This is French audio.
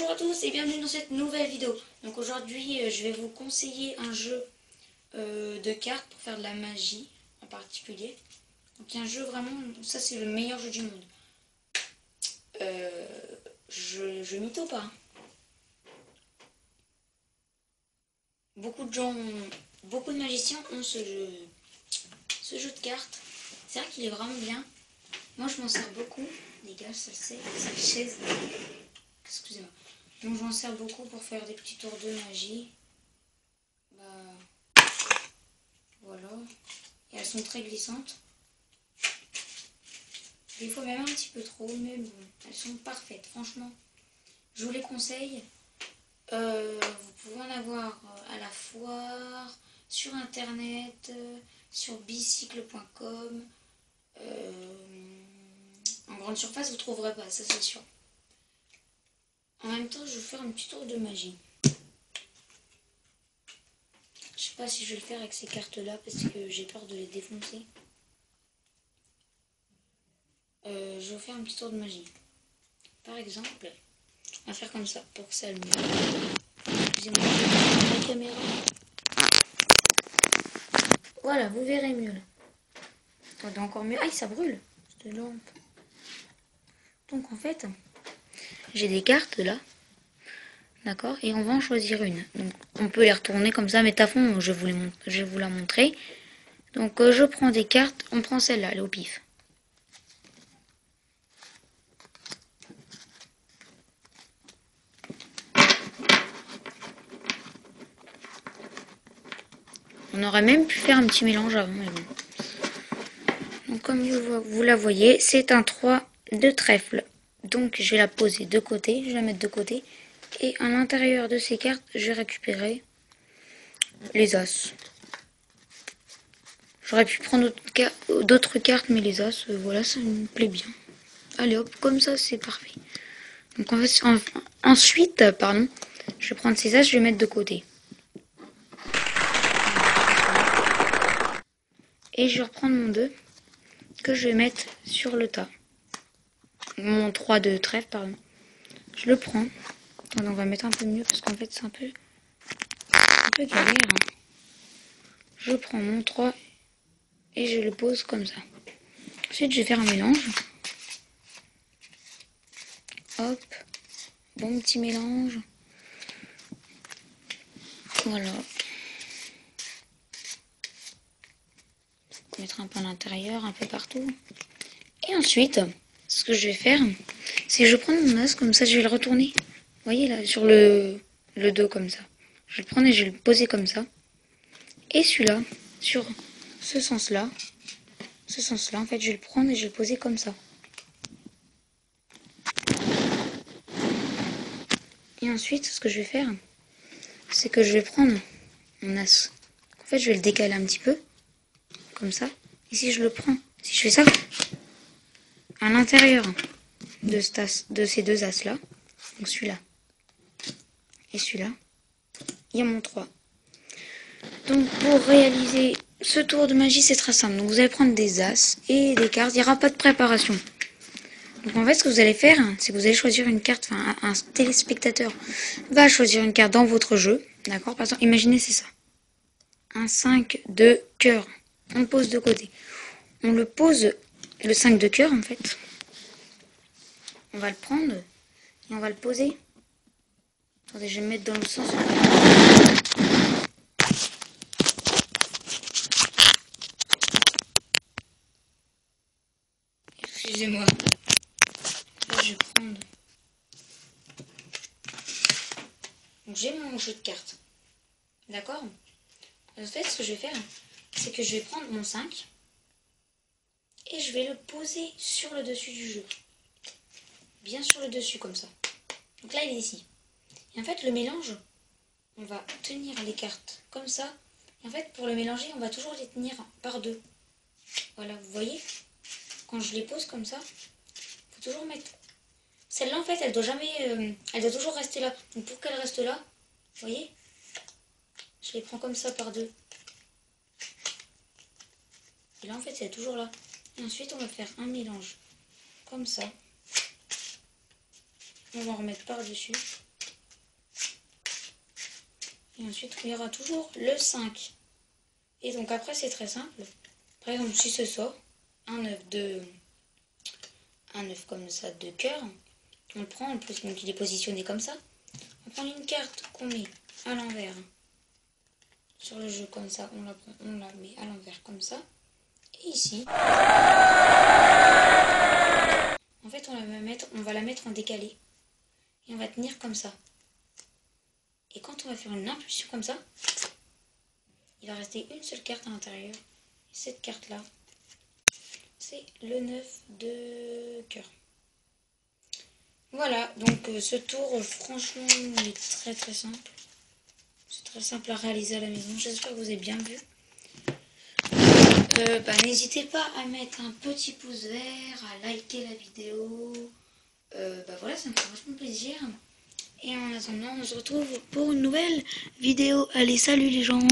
Bonjour à tous et bienvenue dans cette nouvelle vidéo. Donc aujourd'hui je vais vous conseiller un jeu de cartes pour faire de la magie en particulier. Donc un jeu vraiment, ça c'est le meilleur jeu du monde. Je mytho pas. Beaucoup de magiciens ont ce jeu de cartes. C'est vrai qu'il est vraiment bien. Moi je m'en sers beaucoup. Les gars, ça c'est cette chaise. Excusez-moi. Donc je m'en sers beaucoup pour faire des petits tours de magie. Voilà. Et elles sont très glissantes. Des fois même un petit peu trop, mais bon, elles sont parfaites. Franchement, je vous les conseille. Vous pouvez en avoir à la foire, sur internet, sur bicycle.com. En grande surface, vous ne trouverez pas, ça c'est sûr. En même temps, je vais vous faire un petit tour de magie. Je sais pas si je vais le faire avec ces cartes-là parce que j'ai peur de les défoncer. Je vais vous faire un petit tour de magie. Par exemple, on va faire comme ça pour que ça le mieux. Excusez-moi, la caméra. Voilà, vous verrez mieux là. Attendez, encore mieux. Aïe, ça brûle. Cette lampe. Donc en fait, j'ai des cartes là. D'accord. Et on va en choisir une. Donc on peut les retourner comme ça, mais à fond, je vais vous la montrer. Donc je prends des cartes. On prend celle-là, elle est au pif. On aurait même pu faire un petit mélange avant, mais bon. Donc comme vous la voyez, c'est un 3 de trèfle. Donc je vais la poser de côté, je vais la mettre de côté. Et à l'intérieur de ces cartes, je vais récupérer les as. J'aurais pu prendre d'autres cartes, mais les as, voilà, ça me plaît bien. Allez hop, comme ça c'est parfait. Donc ensuite, je vais prendre ces as, je vais mettre de côté. Et je vais reprendre mon 2 que je vais mettre sur le tas. Mon 3 de trèfle, pardon. Je le prends. Attendez, on va mettre un peu mieux parce qu'en fait c'est un peu galère. Je prends mon 3 et je le pose comme ça. Ensuite, je vais faire un mélange. Hop. Bon petit mélange. Voilà. Mettre un peu à l'intérieur, un peu partout. Et ensuite, ce que je vais faire, c'est que je vais prendre mon as comme ça, je vais le retourner. Vous voyez là, sur le dos comme ça. Je vais le prendre et je vais le poser comme ça. Et celui-là, sur ce sens-là, en fait, je vais le prendre et je vais le poser comme ça. Et ensuite, ce que je vais faire, c'est que je vais prendre mon as. En fait, je vais le décaler un petit peu, comme ça. Et si je le prends, si je fais ça, à l'intérieur de ces deux as-là, donc celui-là et celui-là, il y a mon 3. Donc, pour réaliser ce tour de magie, c'est très simple. Donc, vous allez prendre des as et des cartes. Il n'y aura pas de préparation. Donc, en fait, ce que vous allez faire, c'est que vous allez choisir une carte. Enfin, un téléspectateur va choisir une carte dans votre jeu. D'accord? Par exemple, imaginez, c'est ça. Un 5 de cœur. On le pose de côté. On le pose, le 5 de cœur, en fait. On va le prendre et on va le poser. Attendez, je vais me mettre dans le sens. Excusez-moi. Là, je vais prendre. Donc, j'ai mon jeu de cartes. D'accord? En fait, ce que je vais faire, c'est que je vais prendre mon 5 et je vais le poser sur le dessus du jeu. Bien sur le dessus, comme ça. Donc là, il est ici. Et en fait, le mélange, on va tenir les cartes comme ça. Et en fait, pour le mélanger, on va toujours les tenir par deux. Voilà, vous voyez? Quand je les pose comme ça, il faut toujours mettre... Celle-là, en fait, elle doit jamais... elle doit toujours rester là. Donc pour qu'elle reste là, vous voyez? Je les prends comme ça par deux. Et là, en fait, c'est toujours là. Et ensuite, on va faire un mélange comme ça. On va en remettre par-dessus. Et ensuite, il y aura toujours le 5. Et donc après, c'est très simple. Par exemple, si ce sort un œuf comme ça de cœur, on le prend, donc il est positionné comme ça. On prend une carte qu'on met à l'envers sur le jeu comme ça, on la met à l'envers comme ça. Et ici, en fait, on va la mettre en décalé. Et on va tenir comme ça. Et quand on va faire une impulsion comme ça, il va rester une seule carte à l'intérieur. Et cette carte-là, c'est le 9 de cœur. Voilà, donc ce tour, franchement, il est très très simple. C'est très simple à réaliser à la maison. J'espère que vous avez bien vu. N'hésitez pas à mettre un petit pouce vert, à liker la vidéo. Voilà, ça me fait vachement plaisir. Et en attendant, on se retrouve pour une nouvelle vidéo. Allez, salut les gens!